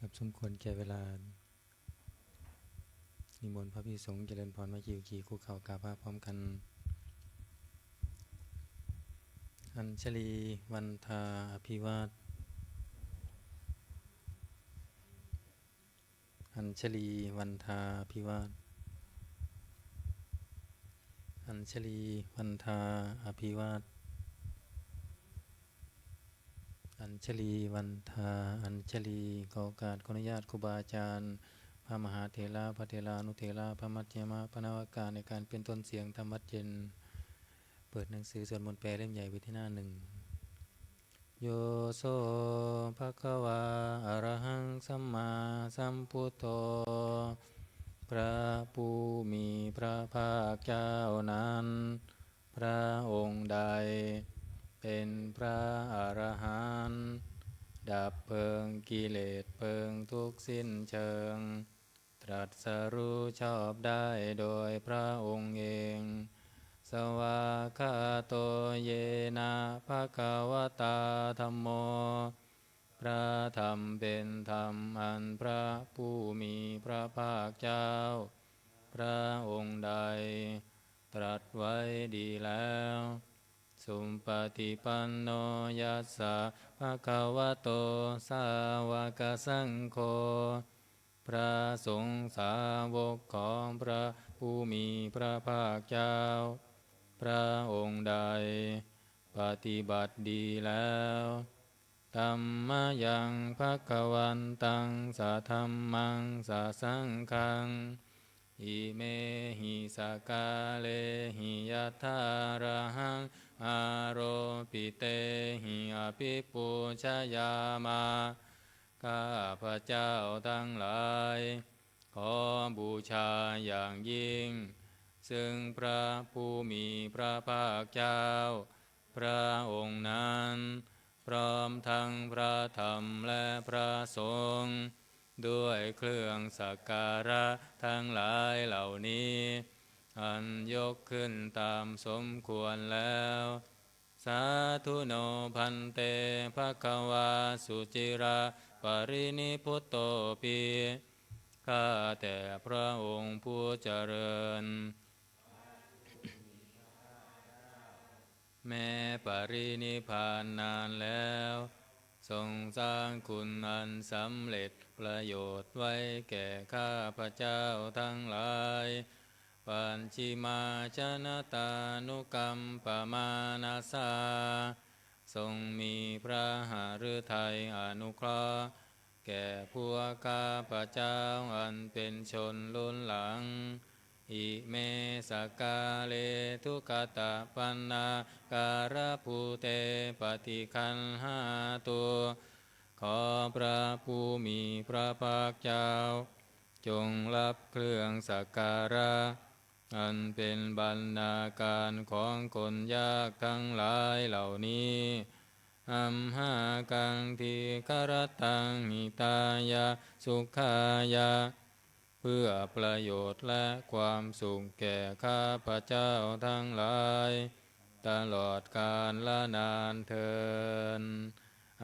ครับสมควรแก่เวลานิมนต์พระภิกษุสงฆ์เจริญพรมาขี่คู่เข่ากราบพระพร้อมกันอัญชลีวันทาอภิวาทอัญชลีวันทาอภิวาทอัญชลีวันทาอภิวาทอัญชลีวันทาอัญชลีขอโอกาสขออนุญาตครูบาอาจารย์พระมหาเถระพระเถรานุเถระพระมัจฉิมพระนวากาในการเป็นต้นเสียงธรรมวัดเย็นเปิดหนังสือสวดมนต์แปลเล่มใหญ่ไว้ที่หน้าหนึ่งโยโสภะคะวาอะระหังสัมมาสัมพุทโธพระผู้มีพระภาคเจ้านั้นพระองค์ใดเป็นพระอรหันต์ดับเพลิงกิเลสเพลิงทุกข์สิ้นเชิงตรัสรู้ชอบได้โดยพระองค์เองสวากขาโตเยนะภะคะวะตาธัมโมพระธรรมเป็นธรรมอันพระผู้มีพระภาคเจ้าพระองค์ใดตรัสไว้ดีแล้วสุปฏิปันโนยัสสะภะคะวะโตสาวกสังโฆพระสงฆ์สาวกของพระผู้มีพระภาคเจ้าพระองค์ใดปฏิบัติดีแล้วธัมมายังภวันตังสะธัมมังสะสังฆังอิเมหิสกาเลหิยัตถาระหังอาโรปิเตหิอภิปูชยามาข้าพระเจ้าทั้งหลายขอบูชาอย่างยิ่งซึ่งพระผู้มีพระภาคเจ้าพระองค์นั้นพร้อมทั้งพระธรรมและพระสงฆ์ด้วยเครื่องสักการะทั้งหลายเหล่านี้อันยกขึ้นตามสมควรแล้วสาธุโนพันเตภควาสุจิราปรินิพุตโตปิข้าแต่พระองค์ผู้เจริญแม้ปรินิพพานนานแล้วทรงสร้างคุณอันสำเร็จประโยชน์ไว้แก่ข้าพระเจ้าทั้งหลายปัญชิมาชนะตานุกรรมปมานาสาทรงมีพระหฤทัยอนุเคราะห์แก่พวกข้าพระเจ้าอันเป็นชนล้นหลังอิเมสกาเลทุกขตะปันนาการะภูเตปฏิคันหาตุขอพระผู้มีพระภาคเจ้าจงรับเครื่องสักการะอันเป็นบรรณาการของคนยากทั้งหลายเหล่านี้อัมหากังทีครตังหิตายะสุขายะเพื่อประโยชน์และความสุขแก่ข้าพระเจ้าทั้งหลายตลอดกาลละนานเทิน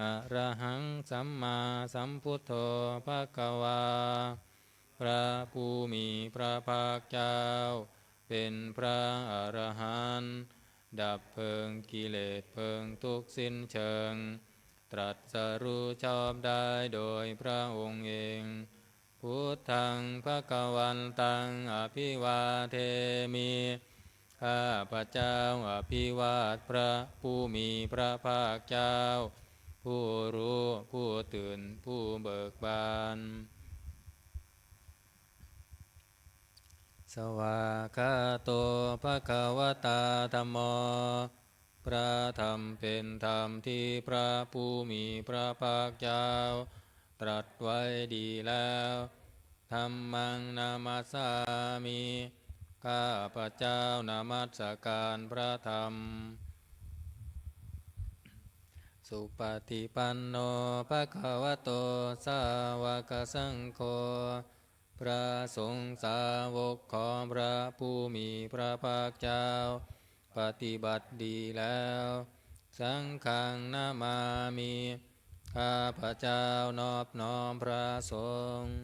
อะระหังสัมมาสัมพุทโธภควาพระผู้มีพระภาคเจ้าเป็นพระอรหันต์ดับเพลิงกิเลสเพลิงทุกข์สิ้นเชิงตรัสรู้ชอบได้โดยพระองค์เองพุทธังภควันตังอภิวาเทมิข้าพระเจ้าอภิวาทพระผู้มีพระภาคเจ้าผู้รู้ผู้ตื่นผู้เบิกบานสวากขาโตภควตาธัมโมพระธรรมเป็นธรรมที่พระผู้มีพระภาคเจ้าตรัสไว้ดีแล้วธัมมังนามัสสามิข้าพระเจ้านามัสการพระธรรมสุปฏิปันโนภควโตสาวกสังโฆพระสงฆ์สาวกของพระผู้มีพระภาคเจ้าปฏิบัติดีแล้วสังฆังนามามิ ข้าพเจ้านอบน้อมพระสงฆ์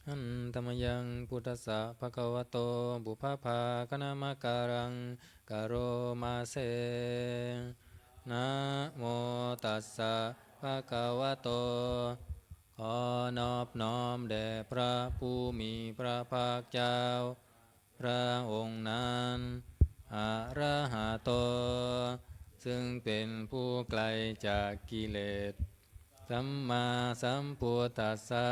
อันตมยังพุทธัสสะภะคะวะโตบุพพาคณามการังกโรมาเซนะโมตัสสะภะคะวะโตขอนอบน้อมแด่พระผู้มีพระภาคเจ้าพระองค์นั้นอะระหะโตซึ่งเป็นผู้ไกลจากกิเลสสัมมาสัมพุทธัสสะ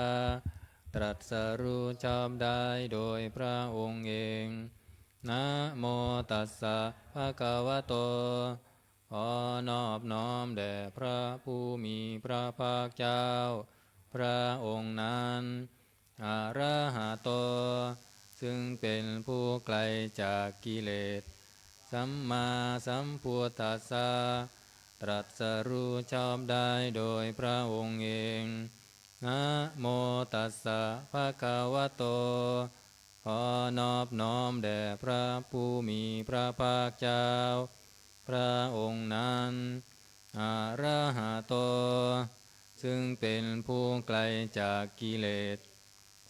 ตรัสรู้ชอบได้โดยพระองค์เองนะโมตัสสะภะคะวะโตขอนอบน้อมแด่พระผู้มีพระภาคเจ้าพระองค์นั้นอะระหะโตซึ่งเป็นผู้ไกลจากกิเลสสัมมาสัมพุทธัสสะตรัสรู้ชอบได้โดยพระองค์เองนะโมตัสสะภะคะวะโตขอนอบน้อมแด่พระผู้มีพระภาคเจ้าพระองค์นั้นอะระหะโตซึ่งเป็นผู้ไกลจากกิเลส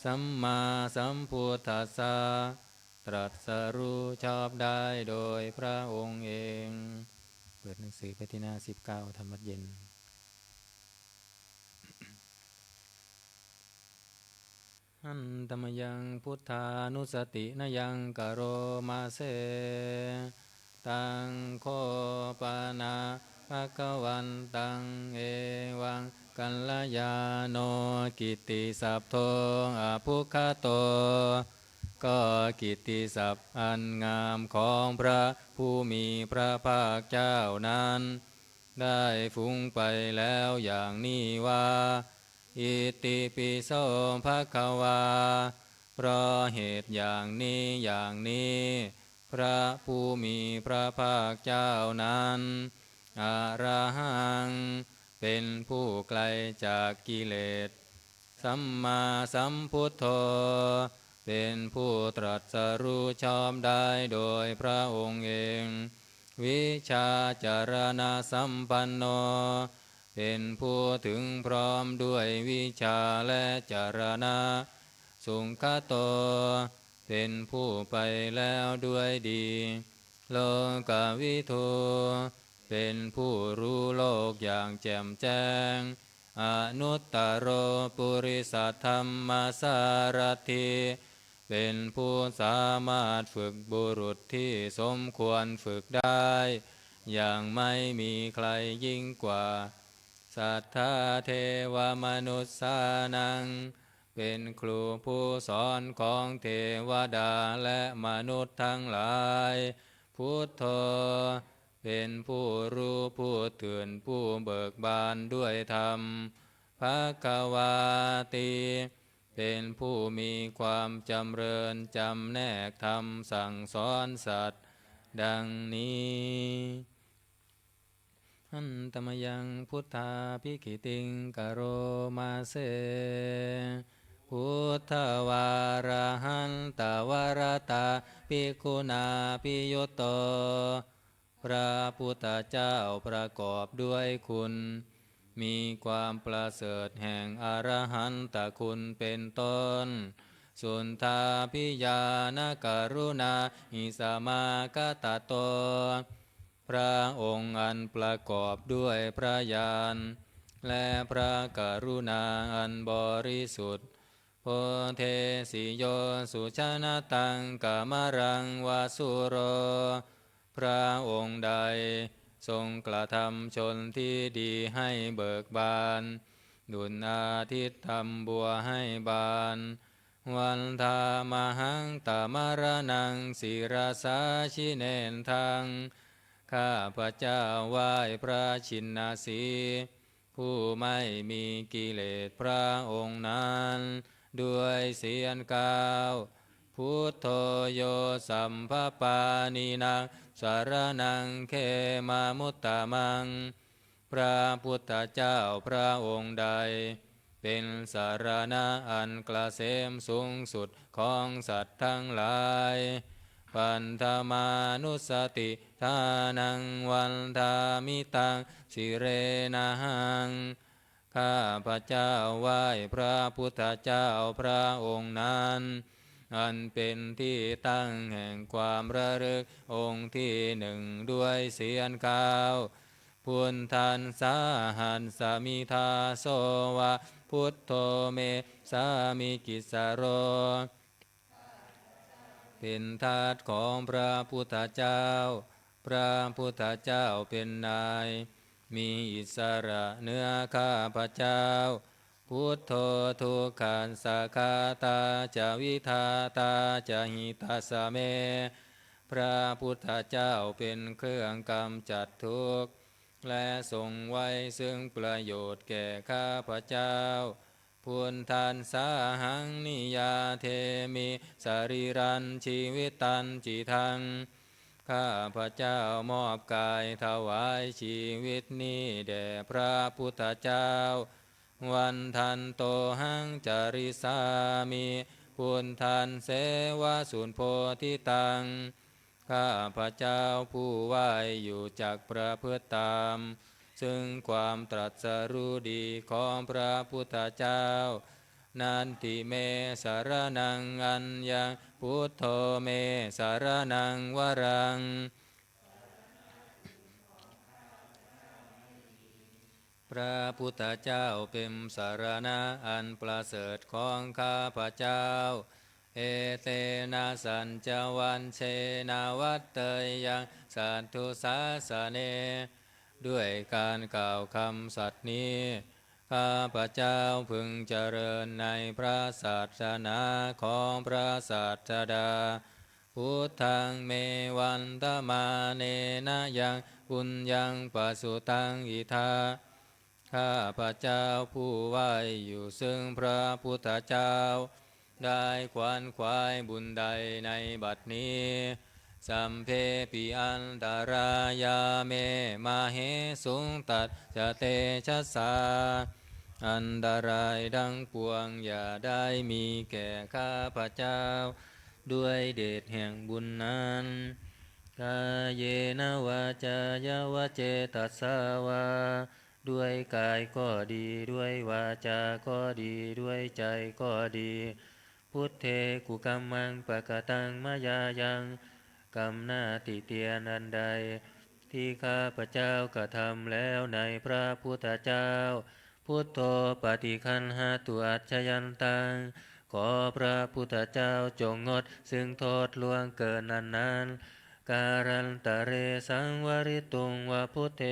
สัมมาสัมพุทธัสสะตรัสรู้ชอบได้โดยพระองค์เองเปิดหนังสือไปที่หน้า19ธรรมวัดเย็นอันตมยังพุทธานุสตินยังกโรมาเสตังโคปนาภะคะวันตังเอวังกัลยาโนกิตติสัพโทอภุคโตก็กิตติศัพท์อันงามของพระผู้มีพระภาคเจ้านั้นได้ฟุ้งไปแล้วอย่างนี้ว่าอิติปิโสภควาเพราะเหตุอย่างนี้อย่างนี้พระผู้มีพระภาคเจ้านั้นอระหังเป็นผู้ไกลจากกิเลสสัมมาสัมพุทโธเป็นผู้ตรัสรู้ชอบได้โดยพระองค์เองวิชาจารณะสัมปันโนเป็นผู้ถึงพร้อมด้วยวิชาและจารณะสุงคโตเป็นผู้ไปแล้วด้วยดีโลกวิทูเป็นผู้รู้โลกอย่างแจ่มแจ้งอนุตตโรปุริสธรรมสารถิเป็นผู้สามารถฝึกบุรุษที่สมควรฝึกได้อย่างไม่มีใครยิ่งกว่าสัทธาเทวมนุษย์สานังเป็นครูผู้สอนของเทวดาและมนุษย์ทั้งหลายพุทโธเป็นผู้รู้ผู้ตื่นผู้เบิกบานด้วยธรรมภควาติเป็นผู้มีความจำเริญจำแนกธรรมสั่งสอนสัตว์ดังนี้อันตมยังพุทธาภิกิติงกโรมาเสพุทธวาระหันตวรตาภิกขุนาภิยุตโตพระพุทธเจ้าประกอบด้วยคุณมีความประเสริฐแห่งอรหันตคุณเป็นต้นสุนทาภิญาณกรุณาหิสมากตโตพระองค์อันประกอบด้วยพระญาณและพระกรุณาอันบริสุทธิ์โพเทสิโยสุชนะตังกามรังวาสุโรพระองค์ใดทรงกระทำชนที่ดีให้เบิกบานดุจอาทิตย์ทำบัวให้บานวันธามหังตามรนังศิรสาชิเนนทังข้าพระเจ้าไหว้พระชินสีผู้ไม่มีกิเลสพระองค์นั้นด้วยเสียงกล่าวพุทโธโยสัมภปานินังสารนังเขมามุตตะมังพระพุทธเจ้าพระองค์ใดเป็นสารณะอันเกษมสูงสุดของสัตว์ทั้งหลาย ปันธมานุสติทานังวันทามิตังสิเรนะหังข้าพระเจ้าไหว้พระพุทธเจ้าพระองค์นั้นอันเป็นที่ตั้งแห่งความระลึกองค์ที่หนึ่งด้วยเสียงข้าวพุทธันสาหันสามิทาโสวะพุทโธเมสามิกิสโรเป็นทาสของพระพุทธเจ้าพระพุทธเจ้าเป็นนายมีอิสระเนื้อข้าพระเจ้าพุทโธทุกขันสาคาตาจะวิทาตาจะหิตาสเมพระพุทธเจ้าเป็นเครื่องกำจัดทุกข์และทรงไว้ซึ่งประโยชน์แก่ข้าพระเจ้าพุทธันสาหังนิยาเทมิสรีรันชีวิตันจิทังข้าพระเจ้ามอบกายถวายชีวิตนี้แด่พระพุทธเจ้าวันทันโตหังจาริสามิพุทธันเสวะสุนโพธิตังข้าพระเจ้าผู้ไหวอยู่จักประพฤติตามซึ่งความตรัสรู้ดีของพระพุทธเจ้านันติเมสารนังอัญญังพุทโธเมสารนังวรังพระพุทธเจ้าเป็นสารณะอันประเสริฐของข้าพระเจ้าเอเตนะสัญจวันเชนาวัตเตยยังสัตถุสาสเนด้วยการกล่าวคำสัตย์นี้ข้าพระเจ้าพึงเจริญในพระศาสนาของพระศาสดาพุทธังเมวันตมาเนนะยังปุญญังปสุตังอิทาข้าพระเจ้าผู้ไหวอยู่ซึ่งพระพุทธเจ้าได้ขวนขวายบุญใดในบัดนี้สัมเพปิอันตรายาเมมาเหสุงตัดจะเตชะสาอันตรายดังปวงอย่าได้มีแก่ข้าพระเจ้าด้วยเดชแห่งบุญนั้นกายเยนะวาจายาวเจตัสสาวาด้วยกายก็ดีด้วยวาจาก็ดีด้วยใจก็ดีพุทเทกุกัมมังปะกตังมายายังกรรมหน้าติเตียนอันใดที่ข้าพระเจ้ากระทำแล้วในพระพุทธเจ้าพุทโธปฏิคันหาตุอัจฉยันตังขอพระพุทธเจ้าจงงดซึ่งโทษล่วงเกินนั้นการันตะเรสังวริตุงวะพุทเท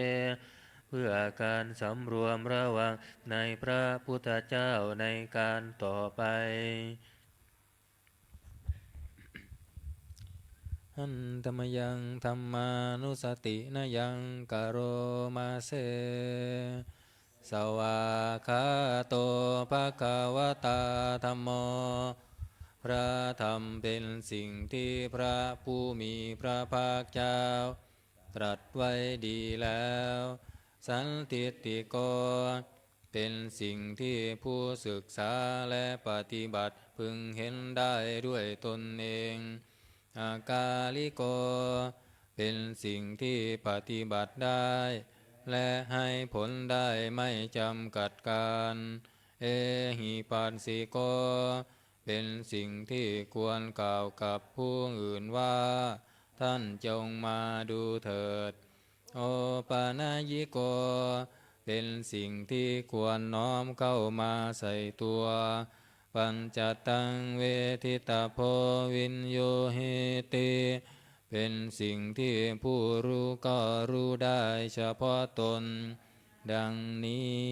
เพื่อการสำรวมระวังในพระพุทธเจ้าในการต่อไปหันธรรมยังธรรมานุสตินะยังกโรมาเสสวาคาโตภะคะวะตาธัมโมพระธรรมเป็นสิ่งที่พระผู้มีพระภาคเจ้าตรัสไว้ดีแล้วสันทิฏฐิโกเป็นสิ่งที่ผู้ศึกษาและปฏิบัติพึงเห็นได้ด้วยตนเองอากาลิโกเป็นสิ่งที่ปฏิบัติได้และให้ผลได้ไม่จำกัดการเอหิปัสสิโกเป็นสิ่งที่ควรกล่าวกับผู้อื่นว่าท่านจงมาดูเถิดโอปานายิโกเป็นสิ่งที่ควรน้อมเข้ามาใส่ตัวปัญจตังเวทิตาโพวินโยเหติเป็นสิ่งที่ผู้รู้ก็รู้ได้เฉพาะตนดังนี้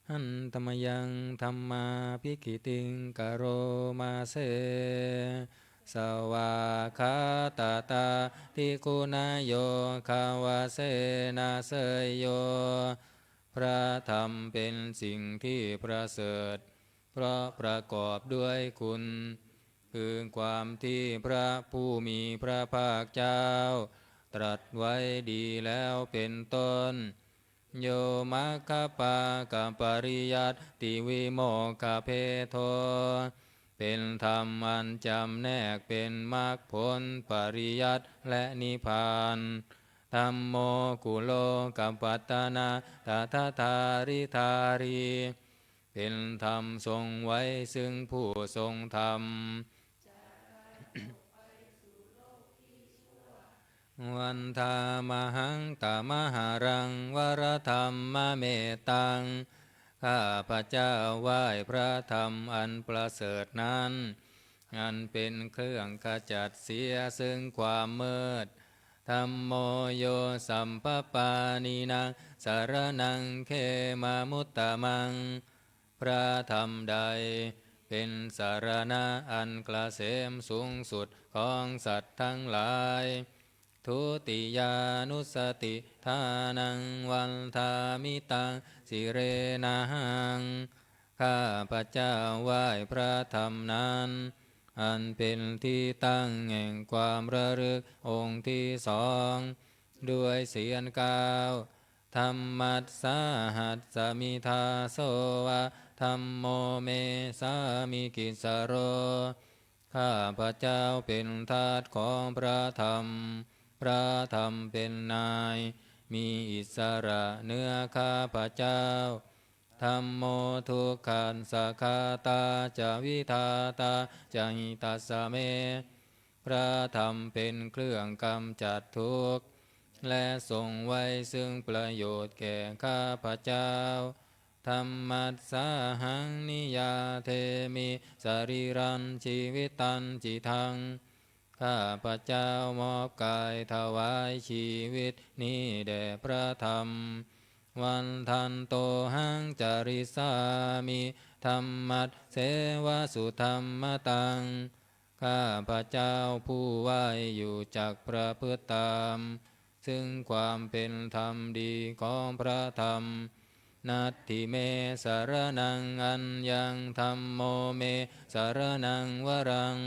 หันธรรมยังธรรมาภิกิติงกโรมาเสสวาคาตาตาทิคุณาโยคาวาเสนาเสยโยพระธรรมเป็นสิ่งที่ประเสริฐเพราะประกอบด้วยคุณคือความที่พระผู้มีพระภาคเจ้าตรัสไว้ดีแล้วเป็นต้นโยมัคคปากัปปริยัตติวิโมกขเพโท เป็นธรรมอันจำแนกเป็นมรรคผลปริยัติและนิพพานธัมโมกุโลกัปปัตตนาตถาธาริธารีเป็นธรรมทรงไว้ซึ่งผู้ทรงธรรมวันธามหังตามหารังวรธรรมเมตตังข้าพระเจ้าไหว้พระธรรมอันประเสริฐนั้นอันเป็นเครื่องขจัดเสียซึ่งความมืดธัมโมโยสัมปปานีนังสารนังเขมามุตตะมังพระธรรมใดเป็นสารณะอันเกษมสูงสุดของสัตว์ทั้งหลายทุติยานุสติทานังวันทามิตังสิเรนะหังข้าพระเจ้าไหว้พระธรรมนั้นอันเป็นที่ตั้งแห่งความระลึกองค์ที่สองด้วยเสียงกล่าวธรรมัสสหัสสมิทาโสวะธัมโมเมสามิกิสโรข้าพระเจ้าเป็นทาสของพระธรรมพระธรรมเป็นนายมีอิสระเหนือข้าพระเจ้าธัมโมทุกขันสคาตาจะวิทาตาจะหิตัสสะเมพระธรรมเป็นเครื่องกำจัดทุกข์และทรงไว้ซึ่งประโยชน์แก่ข้าพระเจ้าธัมมัสสาหังนิยาเทมิสรีรันชีวิตันจิทังข้าพระเจ้ามอบกายถวายชีวิตนี้แด่พระธรรมวันทันโตหังจาริสามิธรรมัสเสวสุธรรมตังข้าพระเจ้าผู้ไหวอยู่จักประพฤติตามซึ่งความเป็นธรรมดีของพระธรรมนัตถิเมสารนังอัญญังธัมโมเมสารนังวรัง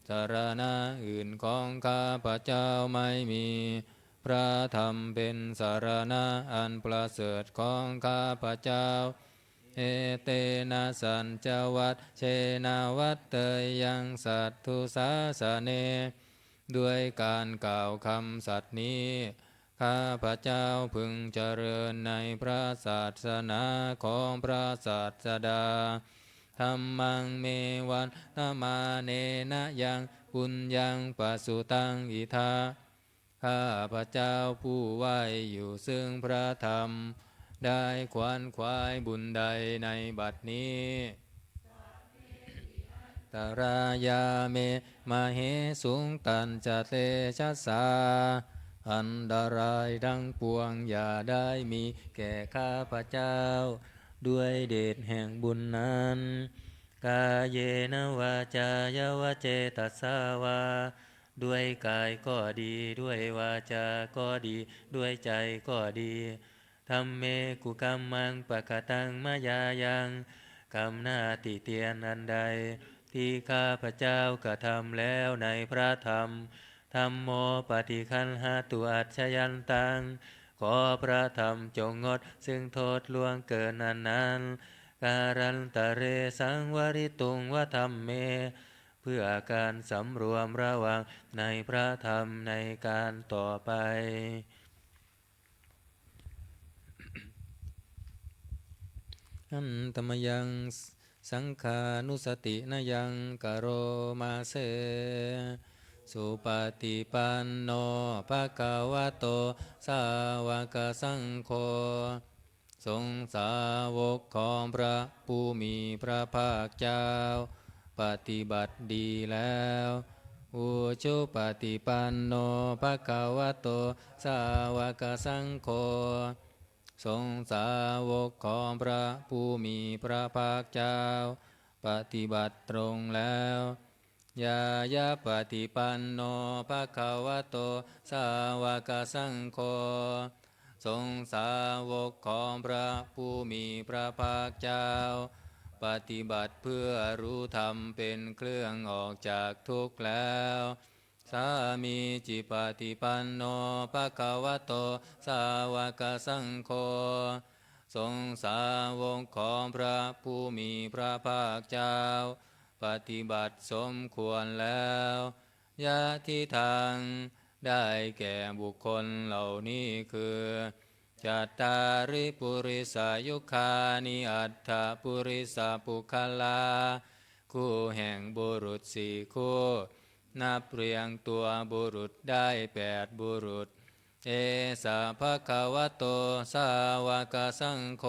สารณะอื่นของข้าพระเจ้าไม่มีพระธรรมเป็นสารณะอันประเสริฐของข้าพระเจ้าเอเตนะสัญจวัตเชนาวัตเตยังสัตถุสาสเนด้วยการกล่าวคำสัตย์นี้ข้าพระเจ้าพึงเจริญในพระศาสนาของพระศาสดาธัมมังเมวันตมาเนนะยังปุญญังปสุตังอิทาข้าพระเจ้าผู้ไหวอยู่ซึ่งพระธรรมได้ขวนขวายบุญใดในบัดนี้ตรายาเมมาเหสุงตันจะเตชะสาอันตรายดังปวงอย่าได้มีแก่ข้าพระเจ้าด้วยเดชแห่งบุญนั้นกาเยนะวาจายวเจตัสสาวาด้วยกายก็ดีด้วยวาจาก็ดีด้วยใจก็ดีธัมเมกุกัมมังปะกตังมายายังกรรมหน้าติเตียนอันใดที่ข้าพระเจ้ากระทำแล้วในพระธรรมธัมโมปฏิคันหาตุอัจฉยันตังขอพระธรรมจงงดซึ่งโทษล่วงเกินนั้นการันตะเรสังวริตุงวธรรมเมเพื่อการสำรวมระวังในพระธรรมในการต่อไปอันตมยังสังขานุสตินยังกโรมาเสสุปฏิปันโนภะคะวะโตสาวกสังโฆสงฆ์สาวกของพระผู้มีพระภาคเจ้าปฏิบัติดีแล้วอุชุปฏิปันโนภะคะวะโตสาวกสังโฆสงฆ์สาวกของพระผู้มีพระภาคเจ้าปฏิบัติตรงแล้วยายาปฏิปันโนภะคะวะโตสาวกสังโฆสงฆ์สาวกของพระผู้มีพระภาคเจ้าปฏิบัติเพื่อรู้ธรรมเป็นเครื่องออกจากทุกข์แล้วสามีจิปฏิปันโนภะคะวะโตสาวกสังโฆสงฆ์สาวกของพระผู้มีพระภาคเจ้าป ปฏิบัติสมควรแล้วยะทิทางได้แก่บุคคลเหล่านี้คือจัตตาริปุริสายุคานิอัตถปุริสปุคลาคู่แห่งบุรุษสี่คู่นับเรียงตัวบุรุษได้8บุรุษเอสะภะคะวะโตสาวกสังโฆ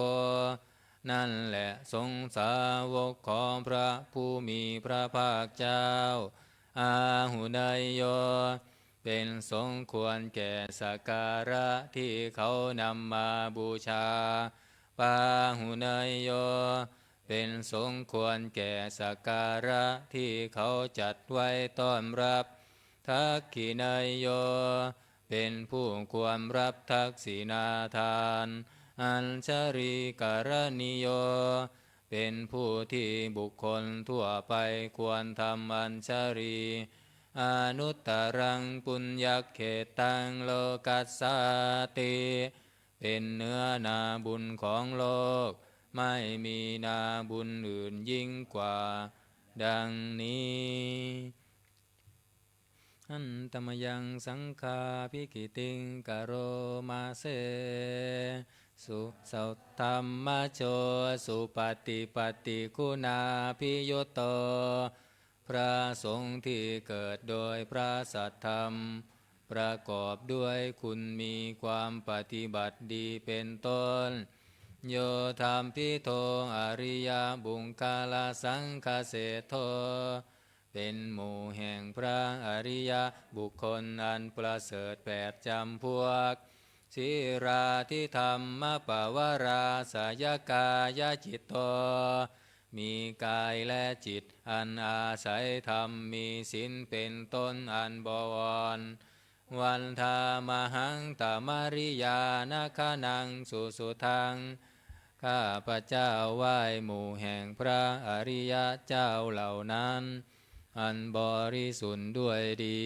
นั่นแหละสงฆ์สาวกของพระผู้มีพระภาคเจ้าอาหุนายโยเป็นสมควรแก่สักการะที่เขานำมาบูชาปาหุนายโยเป็นสมควรแก่สักการะที่เขาจัดไว้ต้อนรับทักขินายโยเป็นผู้ควรรับทักษิณาทานอัญชริกรณิโยเป็นผู้ที่บุคคลทั่วไปควรทำอัญชรีอนุตตรังปุญญเขตังโลกัสสาติเป็นเนื้อนาบุญของโลกไม่มีนาบุญอื่นยิ่งกว่าดังนี้อันตมยังสังฆาภิกิติงกโรมาเสสุสัทธัมมโชสุปฏิปฏิคุณาภิยุตโตพระสงฆ์ที่เกิดโดยพระสัทธรรมประกอบด้วยคุณมีความปฏิบัติดีเป็นต้นโยธรรมพิโทอริยบุงกาลสังคเสโทเป็นหมู่แห่งพระอริยบุคคลอันประเสริฐ8จำพวกสิราทิธรรมปวาราสยกายจิตโตมีกายและจิตอันอาศัยธรรมมีศีลเป็นต้นอันบวรวันธามหังตมริยานาคานังสุสุทังข้าพระเจ้าไหว้หมู่แห่งพระอริยเจ้าเหล่านั้นอันบริสุทธิ์ด้วยดี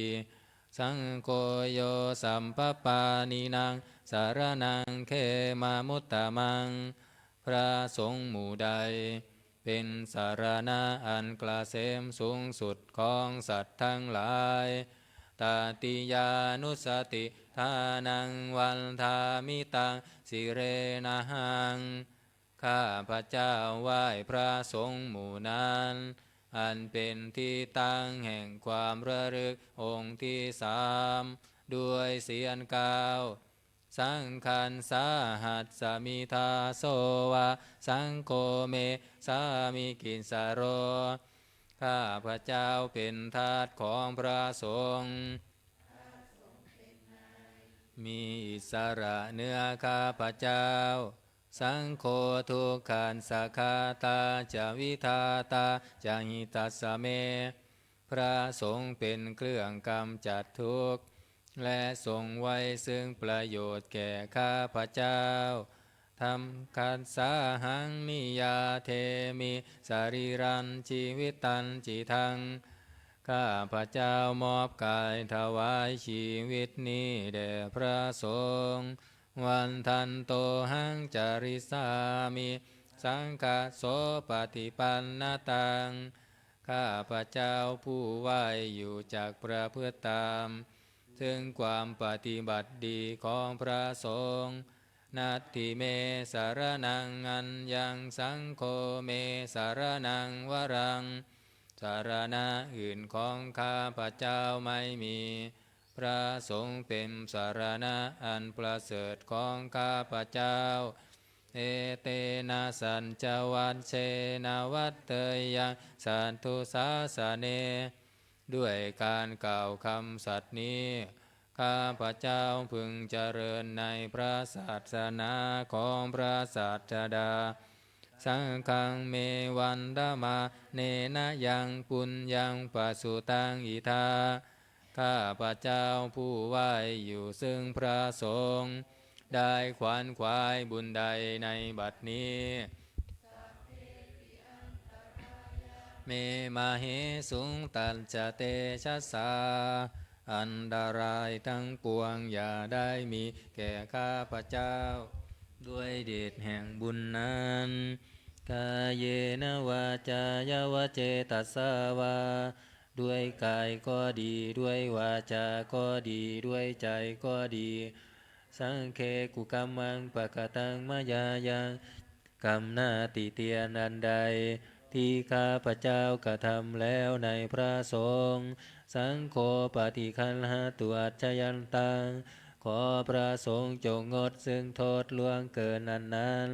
สังโฆโยสัมปปานินังสารนังเขมามุตตะมังพระสงฆ์หมู่ใดเป็นสารณะอันกลาเสมสูงสุดของสัตว์ทั้งหลายตาติยานุสติทานังวันทามิตังสิเรนะหังข้าพระเจ้าไหว้พระสงฆ์หมู่นั้นอันเป็นที่ตั้งแห่งความระลึกองค์ที่3ด้วยเสียงกล่าวสังขันสาหัสสมิทาโสวะสังโฆเมสามิกินสโรข้าพระเจ้าเป็นทาสของพระสงฆ์มีอิสระเนื้อข้าพระเจ้าสังโฆทุกขันสคาตาจาวิทาตาจาหิตัสสะเมพระสงฆ์เป็นเครื่องกำจัดทุกข์และทรงไว้ซึ่งประโยชน์แก่ข้าพระเจ้าทำคัสสาหังนิยาเทมิสารีรันชีวิตันจิทังข้าพระเจ้ามอบกายถวายชีวิตนี้แด่พระสงฆ์วันทันโตหังจาริสามิสังฆโสปฏิปันนตังข้าพระเจ้าผู้ไหวอยู่จากประพฤติตามถึงความปฏิบัติดีของพระสงฆ์นัตถิเมสารนังอัญญังสังโฆเมสารนังวรังสารณะอื่นของข้าพระเจ้าไม่มีพระสงฆ์เป็นสารณะอันประเสริฐของข้าพระเจ้าเอเตนะสัญจวัชเชนะวัตเตยังสันตุสาสเนด้วยการกล่าวคำสัตย์นี้ข้าพระเจ้าพึงเจริญในพระศาสนาของพระศาสดาสังฆังเมวันดามาเนนะยังปุญญังปัสสุตังอิทาข้าพระเจ้าผู้ไหวอยู่ซึ่งพระสงฆ์ได้ขวนขวายบุญใดในบัดนี้เมมาเหสุงตันจะเตชะสาอันตรายทั้งปวงอย่าได้มีแก่ข้าพระเจ้าด้วยเดชแห่งบุญนั้น กายเยนวาจายวเจตัสสาวาด้วยกายก็ดีด้วยวาจาก็ดีด้วยใจก็ดีสังเคกุกัมมังปะกตังมายายังกรรมหน้าติเตียนอันใดที่ข้าพเจ้ากระทำแล้วในพระสงฆ์สังโฆปฏิคันหาตุอัจฉยันตังขอพระสงฆ์จงงดซึ่งโทษล่วงเกินอันนั้น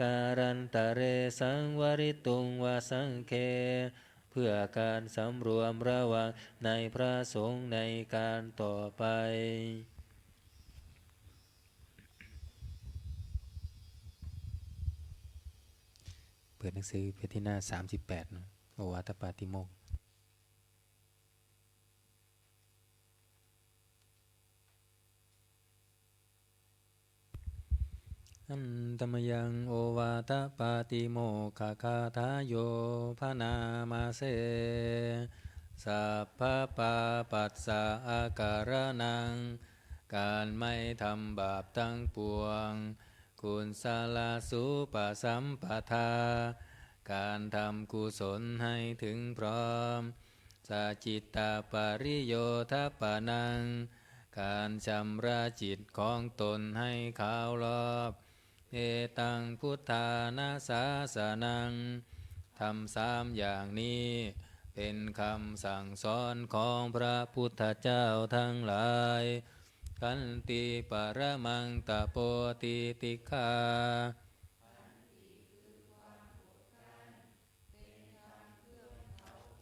การันตะเรสังวริตุงวาสังเคเพื่อการสำรวมระวังในพระสงฆ์ในการต่อไปเปิดหนังสือไปที่หน้า38นะโอวาทปาติโมกข์อันตมยังโอวาทปาติโมกขคาทายโยพนามาเสสัพพปาปัสสะอาการนังการไม่ทำบาปทั้งปวงกุศลสุปสัมปทาการทำกุศลให้ถึงพร้อมสัจจิตตปริโยทปนังการชำระจิตของตนให้ขาวรอบเอตังพุทธานาสาสนังทำ3อย่างนี้เป็นคำสั่งสอนของพระพุทธเจ้าทั้งหลายขันติปรมังตโปติติฆา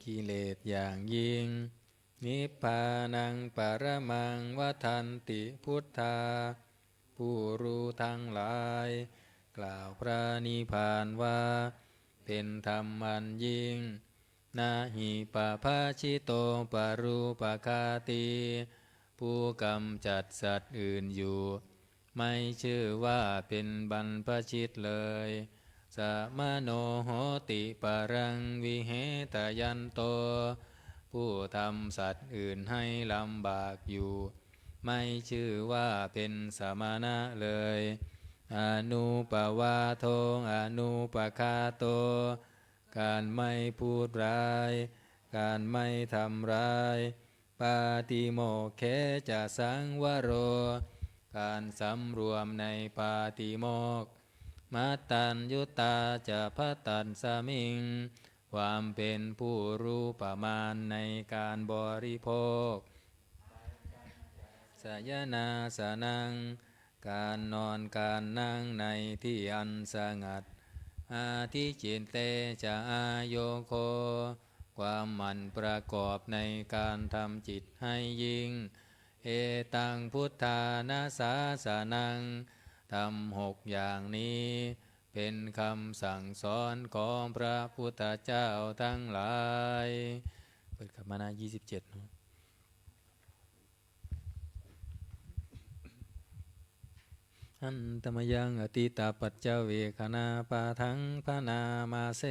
กิเลสอย่างยิ่งนิพพานังปรมังวัฏันติพุทธาผู้รู้ทั้งหลายกล่าวพระนิพพานว่าเป็นธรรมอันยิ่งนาหิปภาชิโตปรูปคาติผู้กำจัดสัตว์อื่นอยู่ไม่ชื่อว่าเป็นบรรพชิตเลยสมโนโหติปรังวิเหตยันโตผู้ทำสัตว์อื่นให้ลำบากอยู่ไม่ชื่อว่าเป็นสมณะเลยอนุปวาโทอนุปคาโตการไม่พูดร้ายการไม่ทำร้ายปาติโมกเขจะสังวโรการสำรวมในปาติโมกข์มัตตัญยุตาจะพัตตัญสมิงความเป็นผู้รู้ประมาณในการบริโภคสยนาสนังการนอนการนั่งในที่อันสงัดอาทิจิตเตจะอาโยโคความหมั่นประกอบในการทำจิตให้ยิ่งเอตังพุทธานาสาสนังทำ6อย่างนี้เป็นคำสั่งสอนของพระพุทธเจ้าทั้งหลายเปิดกับมานา27นะอันตมยังอติตาปัจเจเวคณาปาทังพนามาเส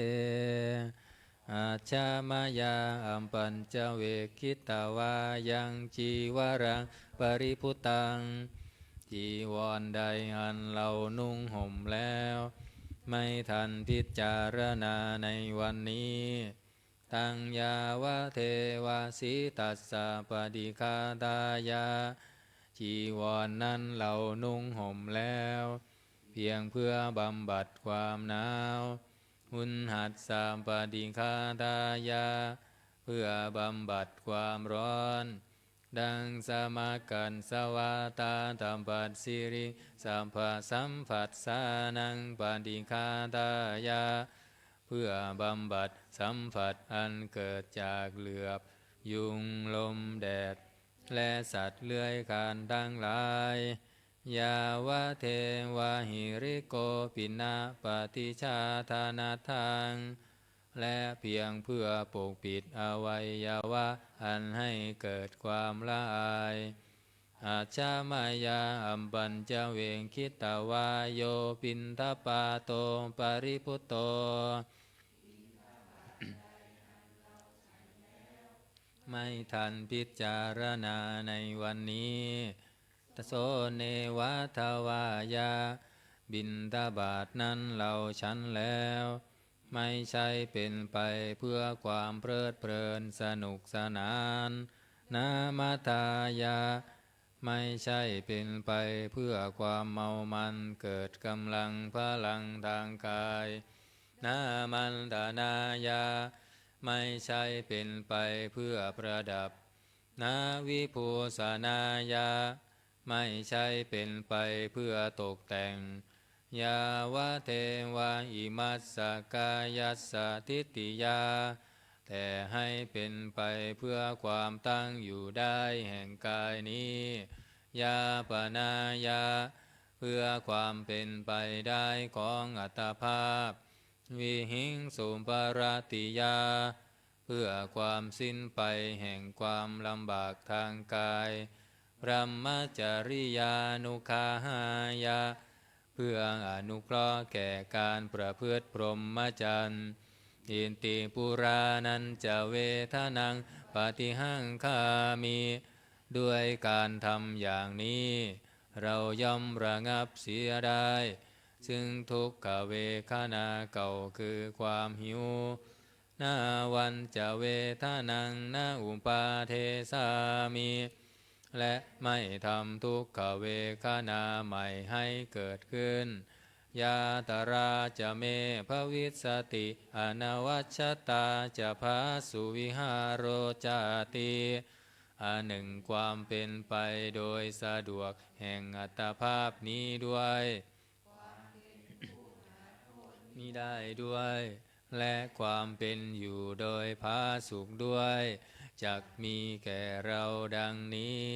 อาชามายาอัมปัญจเวคิตาวายังจีวรังปริพุตังจีวรใดอันเรานุ่งห่มแล้วไม่ทันพิจารณาในวันนี้ตังยาวะเทวาสิตัสสะปฏิฆาตายาจีวรนั้นเรานุ่งห่มแล้วเพียงเพื่อบำบัดความหนาวหุนหัดสามปฏิฆาตายาเพื่อบำบัดความร้อนดังสมากันสวาตาตัมปัสสิริสัมภสัมผัสสานังปฏิฆาตายาเพื่อบำบัดสัมผัสอันเกิดจากเหลือบยุงลมแดดและสัตว์เลื้อยคลานทั้งหลายยาวะเทวะหิริโกปินะปฏิชาธานาทังและเพียงเพื่อปกปิดอวัยวะอันให้เกิดความละอายอาชามายาอัมปัญจเวงคิตาวาโยปินทปาโตปริพุตโตไม่ทันพิจารณาในวันนี้ตโสเนวะทวายาบินทบาทนั้นเราฉันแล้ว ไม่ใช่เป็นไปเพื่อความเพลิดเพลินสนุกสนานนามาตายาไม่ใช่เป็นไปเพื่อความเมามันเกิดกำลังพลังทางกายนามันดานายาไม่ใช่เป็นไปเพื่อประดับนาวิภูสนายาไม่ใช่เป็นไปเพื่อตกแต่งยาวะเทวะอิมัสสกายัสสะทิฏฐิยาแต่ให้เป็นไปเพื่อความตั้งอยู่ได้แห่งกายนี้ยาปนายาเพื่อความเป็นไปได้ของอัตภาพวิหิงสุปรติยาเพื่อความสิ้นไปแห่งความลำบากทางกายพรหมจริยานุคาหายาเพื่ออนุเคราะห์แก่การประพฤติพรหมจรรย์อินติปุรานันจะเวทนังปฏิหังคามิด้วยการทำอย่างนี้เราย่อมระงับเสียได้ซึ่งทุกขเวทนาเก่าคือความหิวนาวันจะเวทนังนาอุปาเทสามิและไม่ทำทุกขเวทนาใหม่ให้เกิดขึ้นยาตราจะเมภวิสติอนวัชตาจะพาสุวิหารโรจาติอันหนึ่งความเป็นไปโดยสะดวกแห่งอัตภาพนี้ด้วยมิได้ด้วยและความเป็นอยู่โดยพาสุขด้วยจักมีแก่เราดังนี้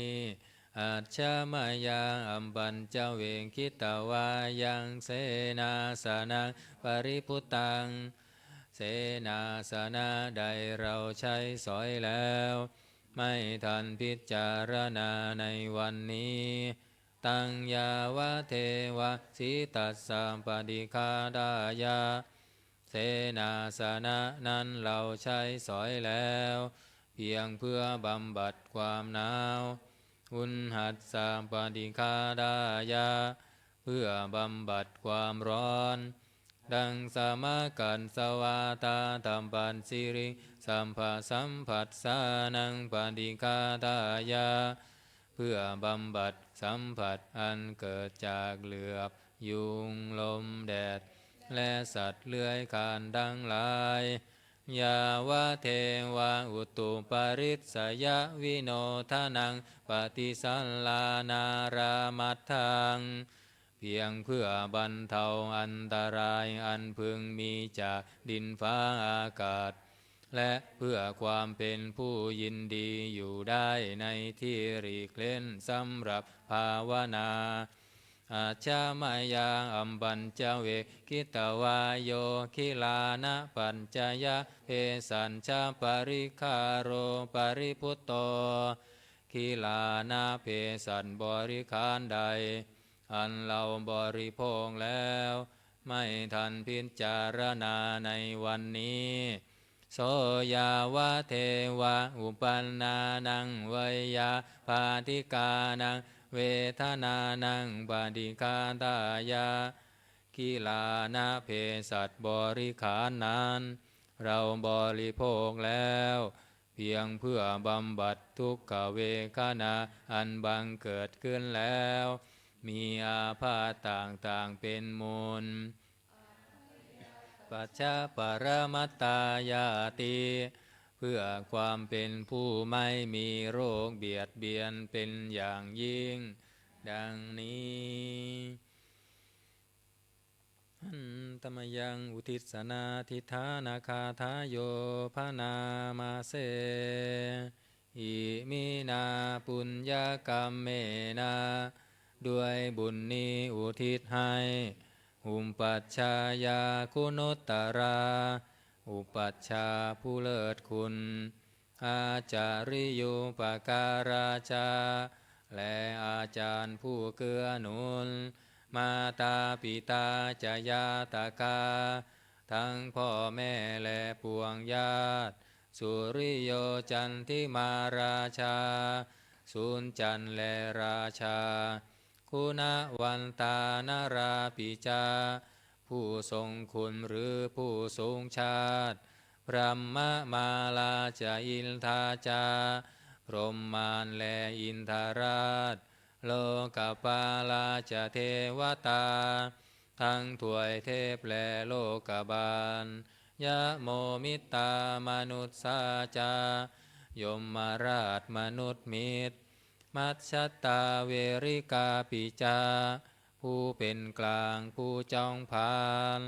อัจฉมายังอัมปัญจเวงคิตวายังเสนาสนังปริพุตังเสนาสนะใดเราใช้สอยแล้วไม่ทันพิจารณาในวันนี้ตังยาวะเทวะสิตัสสะปฏิคาดายาเสนาสนะนั้นเราใช้สอยแล้วเพียงเพื่อบำบัดความหนาวอุณหัสสะปฏิคาดายาเพื่อบำบัดความร้อนดังสมากันสวาตาตัมปันสิริสัมภะสัมผัสสานังปฏิคาดายาเพื่อบำบัดสัมผัสอันเกิดจากเหลือบยุงลมแดดและสัตว์เลื้อยคลานดังหลายยาวะเทวะอุตุปาริสยวิโนทานังปฏิสัลลานารามัตถังเพียงเพื่อบรรเทาอันตรายอันพึงมีจากดินฟ้าอากาศและเพื่อความเป็นผู้ยินดีอยู่ได้ในที่หลีกเล่นสำหรับภาวนาอาชามายังอัมปัญจเวคิตวายโยคิลานะปัญจยะเพสัญชาปริคาโรปริพุตโตคิลานะเพสันบริคารใดอันเราบริโภคแล้วไม่ทันพิจารณาในวันนี้โสยาวะเทวะอุปันนานังเวยาปาติกานังเวทนานังปฏิคาตายากิลานะเพสัตบริขารนั้นเราบริโภคแล้วเพียงเพื่อบำบัดทุกขเวทนาอันบังเกิดขึ้นแล้วมีอาพาธต่างๆเป็นมูลปัจจปรมัตตายาติเพื่อความเป็นผู้ไม่มีโรคเบียดเบียนเป็นอย่างยิ่งดังนี้ตมยังอุทิศนาทิธานาคาทาโยพานามาเสอิมินาปุญญกรรมเมนาด้วยบุญนี้อุทิศให้หุมปัจชายาคุณุตตราอุปัชฌาย์ผู้เลิศคุณอาจาริยุปการาชาและอาจารย์ผู้เกื้อหนุนมาตาปิตาจายาตากาทั้งพ่อแม่และปวงญาติสุริโยจันทิมาราชาสุนจันและราชาคุณวันตานาราปิจาผ ผู้ทรงคุณหรือผู้ทรงชาติพรหมมาลาจาอินทาจาพรหมานและอินทราชโลกปาลาจเทวตาทั้งถวยเทพและโลกบาลยะโมมิตามนุษสาจายมมาราชมนุษย์มิตรมัชฌตาเวริกาปิจาผู้เป็นกลางผู้จองผาน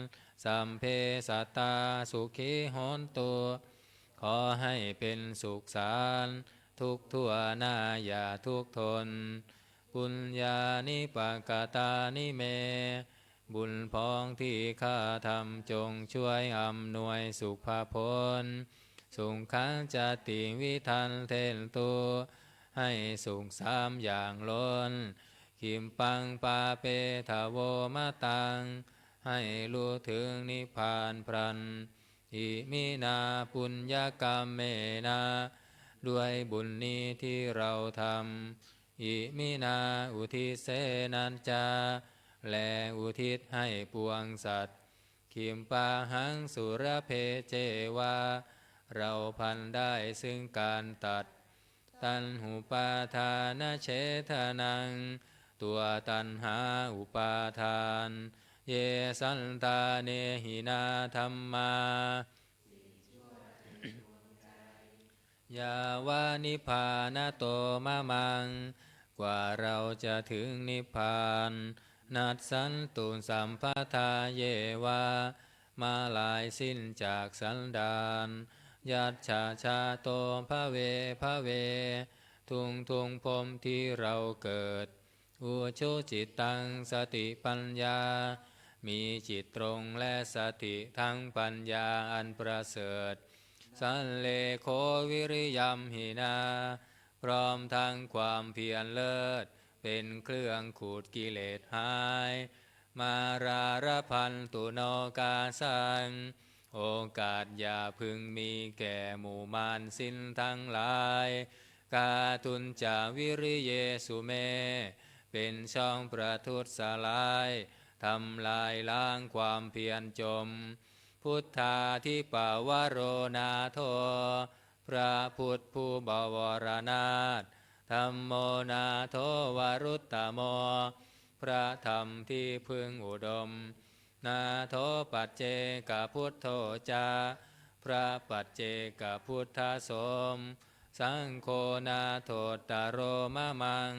สัมเพสัตตาสุขีโหนตุขอให้เป็นสุขสารทุกทั่วหน้าอย่าทุกทนปุญญานิปกตานิเมบุญพ้องที่ข้าทำจงช่วยอำนวยสุขภาพลสุขขังจติวิทันเทนตุให้สุขสามอย่างล้นขิมปังปาเปทาโวมะตังให้รู้ถึงนิพพานพรันอิมินาปุญญกรรมเมนาด้วยบุญนี้ที่เราทำอิมินาอุทิเสนันจาและอุทิศให้ปวงสัตว์ขิมปาหังสุรเพเจวาเราพันได้ซึ่งการตัดตันหุปาทานเฉทนังตัวตันหาอุปาทานเยสันตาเนหินาธรรมายาวานิพพานโตมะมังกว่าเราจะถึงนิพพานนัดสันตุสัมปทาเยวามาลายสิ้นจากสันดานยัตฉาชาโตภเวภเวทุงพรมที่เราเกิดอุชุจิตตังสติปัญญามีจิตตรงและสติทั้งปัญญาอันประเสริฐสันเลโควิริยัมหินาพร้อมทั้งความเพียรเลิศเป็นเครื่องขูดกิเลสหายมาราระพันตุโนกาสังโอกาสอย่าพึงมีแก่หมู่มารสิ้นทั้งหลายกาตุนจาวิริเยสุเมเป็นช่องประทุษลายทำลายล้างความเพียรจมพุทธาธิปาวโรนาโทพระพุทธผู้บวรนาถธัมโมนาโทวรุตตโมพระธรรมที่พึงอุดมนาโทปัจเจกพุทโธจาพระปัจเจกพุทธสมสังโฆนาโทตโรมะมัง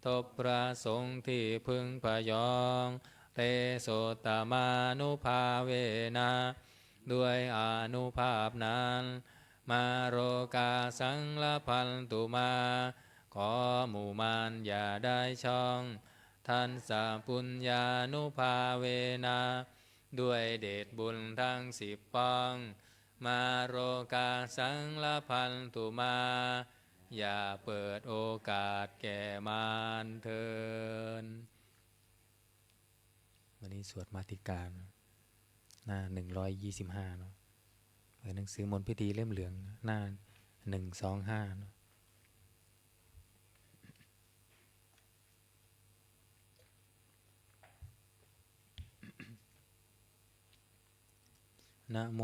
ทบพระสงฆ์ที่พึงพยองเตโสตมานุภาเวนะด้วยอานุภาพนั้นมาโรกาสังละพันตุมาขอหมู่มารอย่าได้ช่องท่านสาปุญญานุภาเวนะด้วยเดชบุญทั้ง10ป้องมาโรกาสังละพันตุมาอย่าเปิดโอกาสแก่มารเถิดวันนี้สวดมาติกาหน้า125เนาะเปิดหนังสือมนต์พิธีเล่มเหลืองหน้า125เนาะนะโม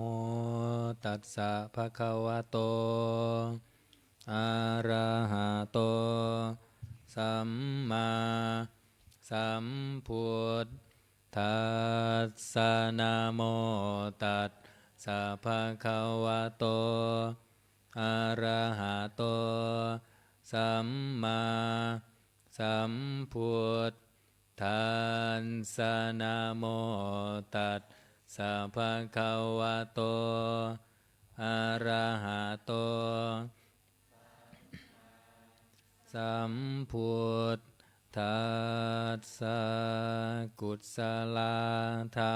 ตัสสะภะคะวะโตอะระหะโตสัมมาสัมพุทธัสสะนะโมตัสสะภะคะวะโตอะระหะโตสัมมาสัมพุทธัสสะนะโมตัสสะภะคะวะโตอะระหะโตสัมพุทธัสสะกุศลธรร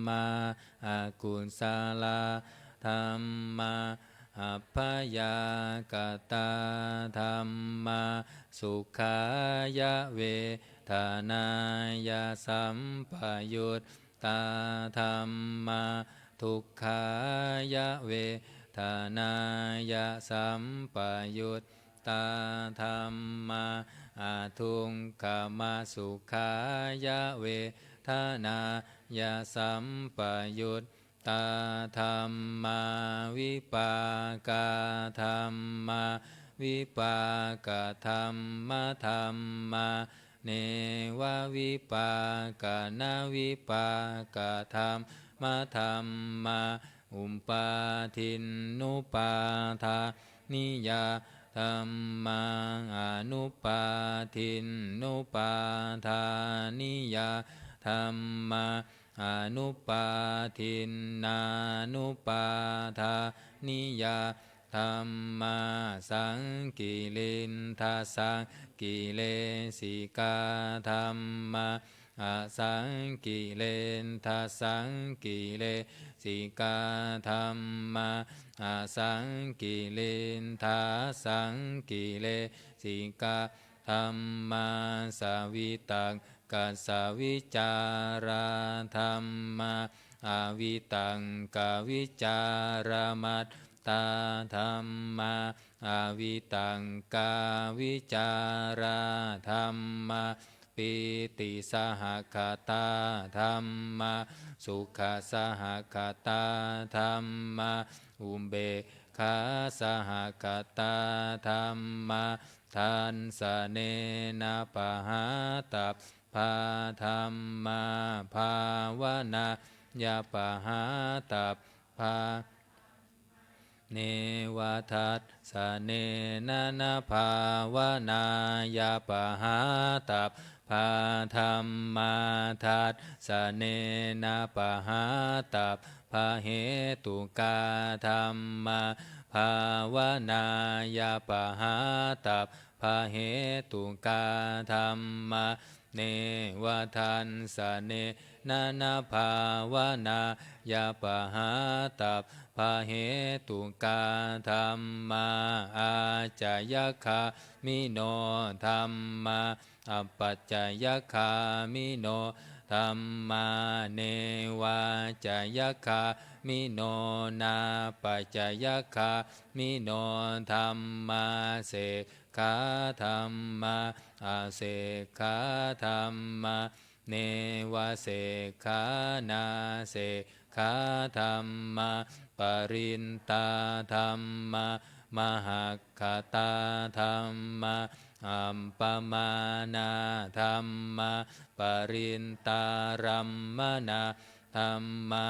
มาอากุศลธรรมาอัพพยากตาธรรมาสุขายะเวทนายาสัมปยุตตาธรรมาทุกขายะเวทนายาสัมปยุตตาธรรมาอาทุงขมาสุขายะเวท ทานายาสัมปยุตตาธรรมาวิปากาธรรมาวิปากธรรมธรรมาเนววิปากานาวิปากธรรมธรรมาอุปปาทินนุปาทานิยาธรรมังอนุปาทินนุปาทานิยาธรรมาอนุปาทินนานุปาทานิยาธรรมาสังกิรินทาสังกิเลสิกาธรรมาอสังกิเลนทาสังกิเลสิกาธรรมาอสังกิเลนทาสังกิเลสิกาธรรมาสาวิตังกัสสวิจาราธรรมาอาวิตังกวิจารมัตตาธรรมาอาวิตังกาวิจาราธรรมาปิติสหคตาธรรมาสุขสหคตาธรรมาอุเบกขาสหคตาธรรมาทันสเนนะปะหาตัพพาธรรมาภาวนายาปะหาตัพพาเนวทัสสะเนนะนะภาวนายาปะหาตัพพาธรรมาทัสสะเนนะปะหาตัพพาเหตุกาธรรมาภาวนายาปะหาตัพพาเหตุกาธรรมาเนวทันสะเนนะนะภาวนายาปะหาตัพพาเหตุกาธรรมาอาจายคามิโนธรรมาอัปปัจจยคามิโนธรรมาเนวาจายคามิโนนาปัจจยคามิโนธรรมาเสขาธรรมาอาเสขาธรรมาเนวะเสขานาเสขาธรรมาปรินตาธรรมามหัคคตาธรรมอัมปมานาธรรมปรินตารัมมนาธรรมา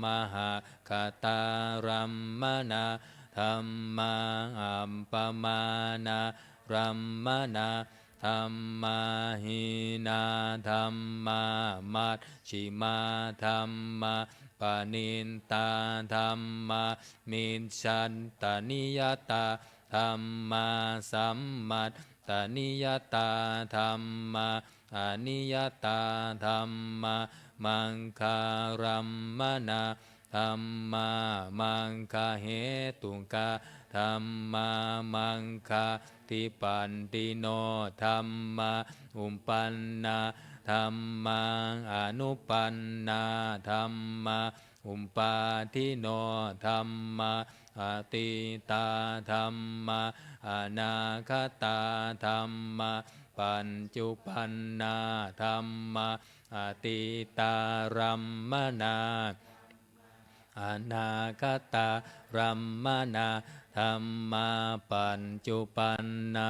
มหัคคตารัมมนาธรรมอัมปมานารัมมนาธรรมาหินาธรรมามัชฌิมาธรรมาปานินตาธรรมามินชันตนิยตาธรรมาสัมมัตตนิยตาธรรมาอนิยตาธรรมามังคารัมมนาธรรมามังคาเหตุกาธรรมามังคาทิปันติโนธรรมาอุปปันนาธรรมังอนุปันนาธรรมาอุปปาทิโนธรรมาอติตาธรรมาอนาคตาธรรมาปัญจุปันนาธรรมาอติตารัมมนาอนาคตารัมมนาธรรมาปัญจุปันนา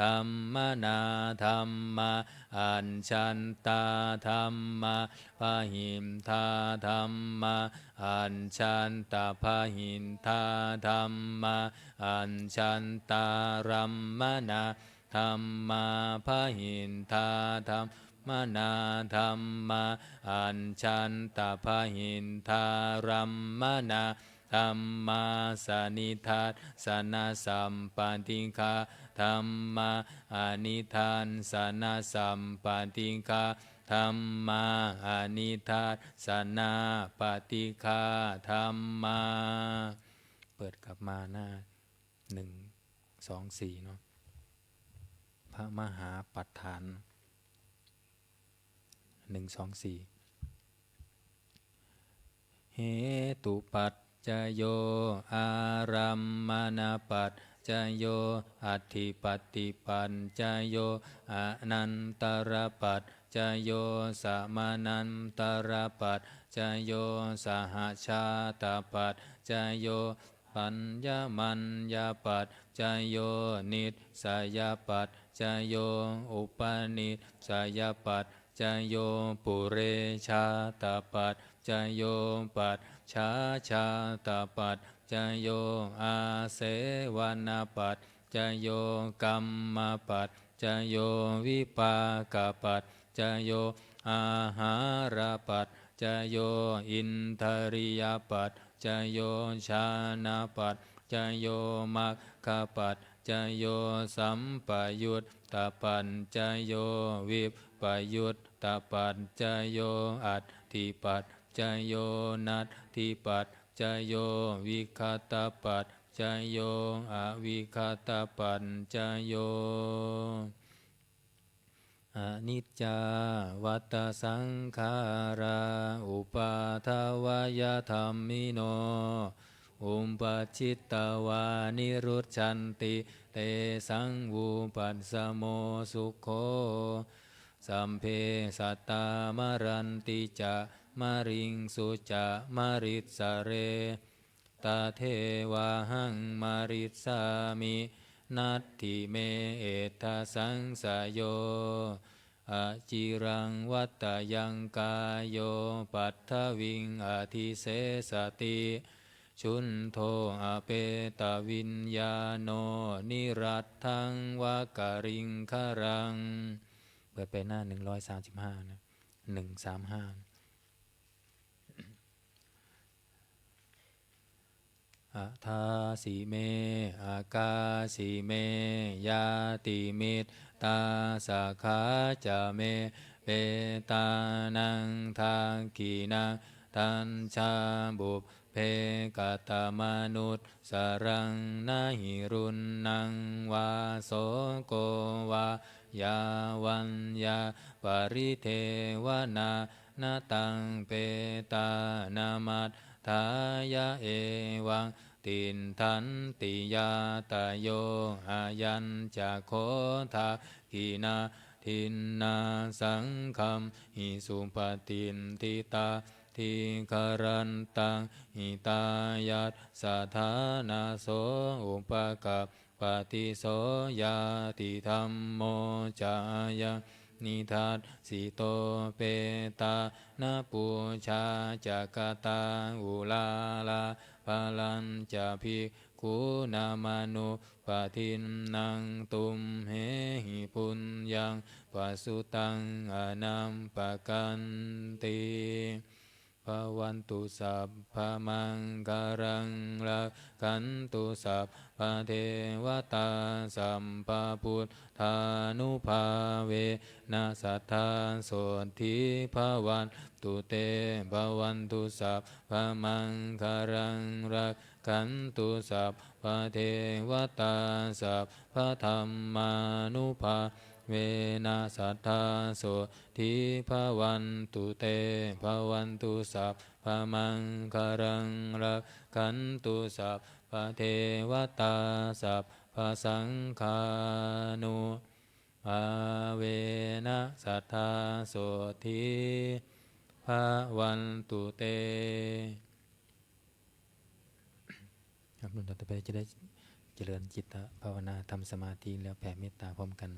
ธรรมนาธรรมาอัญชันตาธรรมาพาหิมทาธรรมาอัญชันตาพาหินทาธรรมาอัญชันตารัมมนาธรรมาพาหินทาธรรมนาธรรมาอัญชันตาพาหินทารัมมนาธรรมาสนิทัสสนะสัมปันติกาธรรมาอนิทันสนะสัมปันติกาธรรมาอนิทัสสนะปฏิฆาธรรมาเปิดกลับมาหน้า124เนาะพระมหาปัฏฐาน124เหตุปัจจโยอารัมมณปัจจโยอธิปติปัญจโยอนันตรปัจจ จโยสมานันตรปัจจโยสหชาตปัจจโยปัญญมัญญปัจจโยนิสยปัจจโยอุปนิสยปัจจโยปุเรชาตปัจจโยปัจฉาชาตปัจจโยอาเสวนปัจจโยกัมมปัจจโยวิปากปัจจโยอาหารปัจจโยอินทริยปัจจโยชานะปัจจโยมัคคปัจจโยสัมปยุตตปัจจโยวิปยุตตปัจจโยอัตถิปัจจโยนัตถิปัจจโยวิคตปัจจโยอวิคตปัจจโยอนิจจาวัตสังขาราอุปาทวยธรรมิโนอุปชิตตวานิรุชชันติเตสังวูปัสสโมสุโขสัมเพสัตตามรันติจะมะริงสุจะมะริสเรตาเทวาหังมาริสามินัตถิเมเอตสังสยโยอจิรังวัตยังกายโยปัทถวิงอธิเสสติชุนโทอเปตวิญญาโนนิรัตถังวกริงครังเปิดไปหน้า135นะ135อาทาสิเมอากาสิเมยาติมิตตาสาขาจะเมเปตานังทางกีนังทันชาบุพเพกตมนุษสรังนาหิรุณนังวาโสโกวายาวันยาปริเทวนานาตังเปตานามัตถายะเอวังตินทันติยาตโยอายัญจะโคทากีนาทินนาสังคัมหิสุปฏินทิตาทิคารันตังหิตายัตสาธานาโสอุปกัปปติโสยาติธรรมโมจายังนิทัสสิโตเปตานาปูชาจักตาอุลาลาปาลันจะภิกขุนามานุปะทินนังตุมเหหิปุญญังปัสสุตังอนัมปะกันติภวันตุสัพพมังการังรักขันตุสัพพเทวตาสัมปพุทธานุภาเวนะสัทธาโสทิภวันตุเตภวันตุสัพพมังการังรักขันตุสัพพเทวตาสัพพธรรมานุภาเวนะสัทธาโสทิภวันตุเตภวันตุสัพพมังคารังรักขันตุสัพพเทวตาสัพพสังฆานุภาเวนะสัทธาโสทิภวันตุเตครับรุ่นต่อไปจะได้เจริญจิตภาวนาทำสมาธิแล้วแผ่เมตตาพร้อมกัน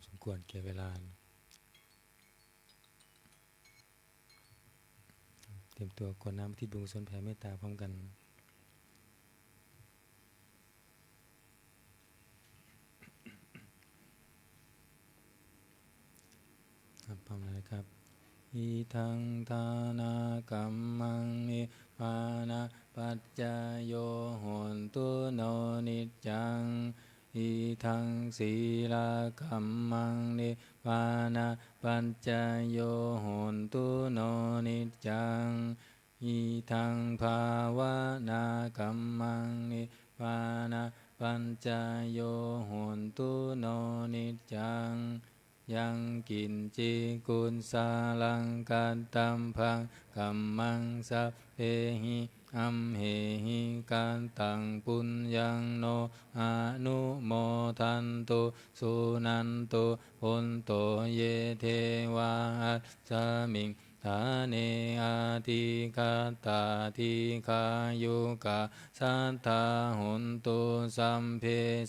สมควรแก่เวลาเตรียมตัวกรวดน้ำที่บุญกุศลแผ่เมตตาพร้อมกันครับพร้อมแล้วครับอิทังทานากัมมังนิพานะปัจจโยโหนตุโนนิจจังอิทังศีลากัมมังนิพานะปัจจโยโหนตุโนนิจจังอิทังภาวนากัมมังนิพานะปัญจโยโหนตุโนนิจจังยังกินจิกุลสาลังกันตัมพังกัมมังสัพเพหิอัมเหหิกันตังปุญญังโนอนุโมทันตุสุนันตุพุนโตเยเทวาสมิงฐาเนอาทิคาตาทิคายุกะสัทธาหุนตุสัมเพ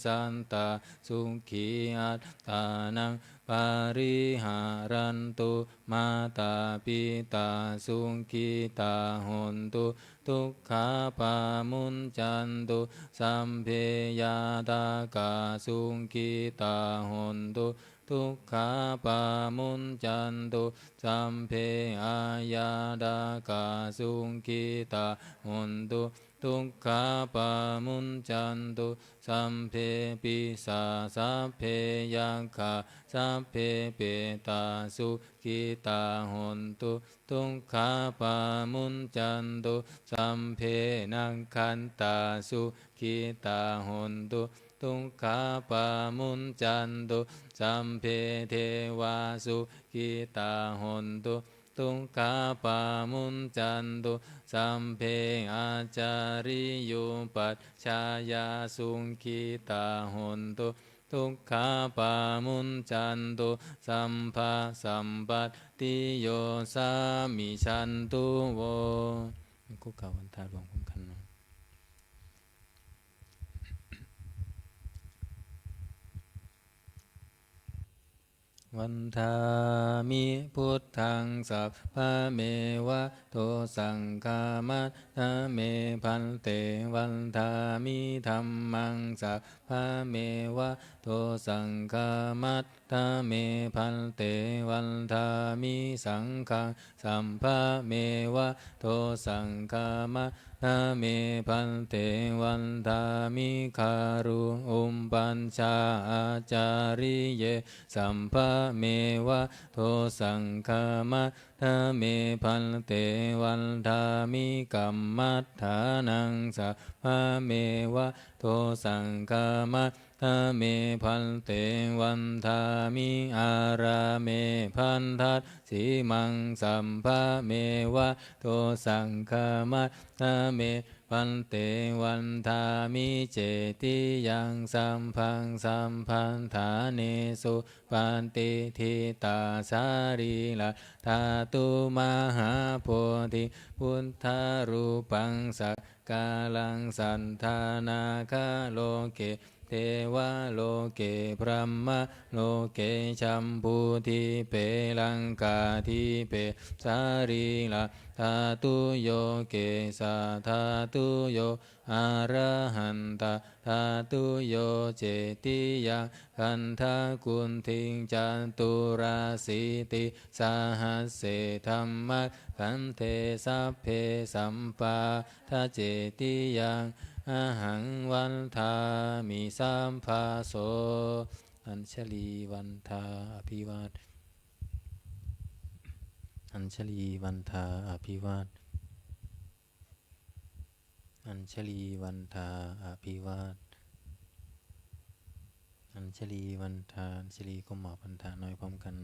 สันตาสุขีอัตตานังปาริหารันตุมาตาปิตาสุขิตาหุนตุทุกขาปามุนจันตุสัมเพยาตากาสุขิตาหุนตุทุกขาปามุนจันตุสัมเพอายาดากาสุขิตาหุนตุทุกขาปามุนจันตุสัมเพปิสาสัพเพยังขาสัพเพเปตาสุขิตาหุนตุทุกขาปามุนจันตุสัมเพนังคันตาสุขิตาหุนตุทุกขาปามุนจันตุสัมเพเทวาสุขิตาหุนตุทุกขาปามุนจันตุสัมเพอาจาริยุปัชฌายาสุขิตาหุนตุทุกขาปามุนจันตุสัมภะสัมปัตติโยสามิชันตุโวกุกาวันทาหลวงพร้อมกันวันทามิพุทธังสัพพะเมวะโตสังฆามัตถะเมพันเตวันทามิธัมมังสัพพะเมวะโตสังฆามัตถะเมพันเตวันทามิสังฆังสัมภะเมวะโตสังฆามัตถะเมพันเตวันทามิคารุอุมปัญชาอาจาริเยสัมภะเมวะโทสังฆามัตถะเมพันเตวันทามิกัมมัฏฐานังสัพพะเมวะโทสังฆามัตถะเมพันเตวันทามิอาราเมพันทัสสีมังสัมภะเมวะโทสังฆามัตถะเมพันเตวันทามิเจติยังสัมพังสัมพันธาเนสุปันติทิตาสารีละธาตุมหาโพธิพุทธารูปังสักกาลังสันธานาคาโลเกเทวะโลเกพรหมโลเกชัมพูทิเปลังกาทิเปสารีละธาตุโยเกสาธาตุโยอะระหันตธาตุโยเจติยังคันธกุณทิงจันตุราสีติสหัสเสธัมมะคันเทสัพเพสัมปาทาเจติยังอาหังวันทามิสัมภาโสอัญชลีวันทาอภิวาทอัญชลีวันทาอภิวาทอัญชลีวันทาอภิวาทอัญชลีวันทาอัญชลีก้มหมอบพันธะน้อยพร้อมกัน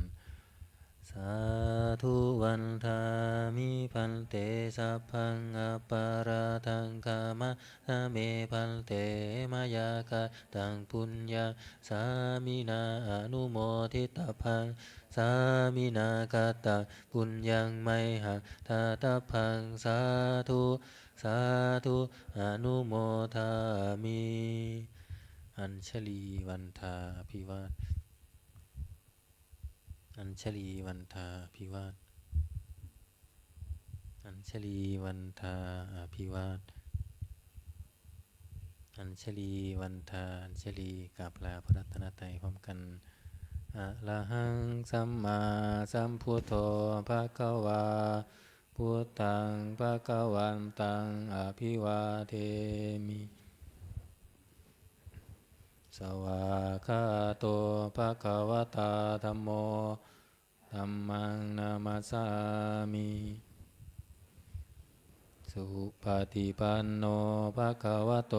สาธุวันทามิพันเตสัพพังอปาราทังคามะทะเมพันเตมายากะตังปุญญาสามินาอนุโมทิตพังสามินากาตะปุญญังไมหะทาตพังสาธุสาธุอนุโมทามิอัญชลีวันทาอภิวาท อัญชลีวันทาภิวาทอัญชลีวันทาภิวาทอัญชลีวันทาอัญชลีกราบลาพระรัตนตรัยพร้อมกันอะระหังสัมมาสัมพุทโธภะคะวาพุทธังภะคะวันตังอภิวาเทมิสวากขาโตภะคะวตาธัมโมธัมมังนามัสสามิสุปฏิปันโนภะคะวะโต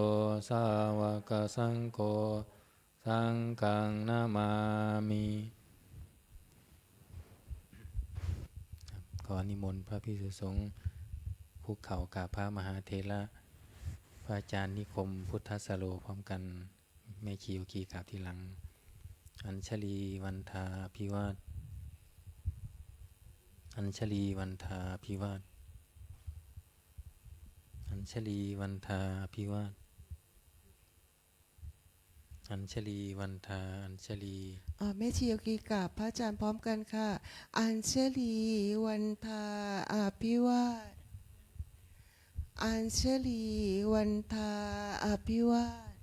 สาวกสังโฆสังฆังนามามิขอนิมนต์พระภิกษุสงฆ์ภูเขากราบพระมหาเถระพระอาจารย์นิคมพุทธสโลพร้อมกันแม่ชีโยคีกราบทีหลังอัญชลีวันทาภิวาทอัญชลีวันทาภิวาทอัญชลีวันทาภิวาทอัญชลีวันทาอัญชลีแม่ชีโยกีกราบพระอาจารย์พร้อมกันค่ะอัญชลีวันทาอาภิวาทอัญชลีวันทาอาภิวาท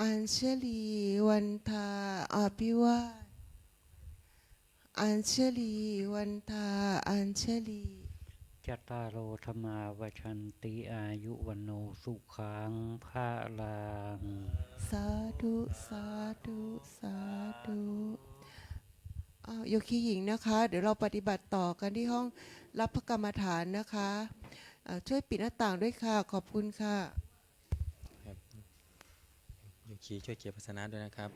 อัญชลีวันทาอาภิวาทอัญชลีวันทาอัญชลีจัตตารโอธรรมาวชันติอายุวันโนสุขังภาลังสาธุสาธุสาธุโยคีหญิงนะคะเดี๋ยวเราปฏิบัติต่อกันที่ห้องรับพระกรรมฐานนะคะช่วยปิดหน้าต่างด้วยค่ะขอบคุณค่ะโยคีช่วยเกียรติศาสนาด้วยนะครับ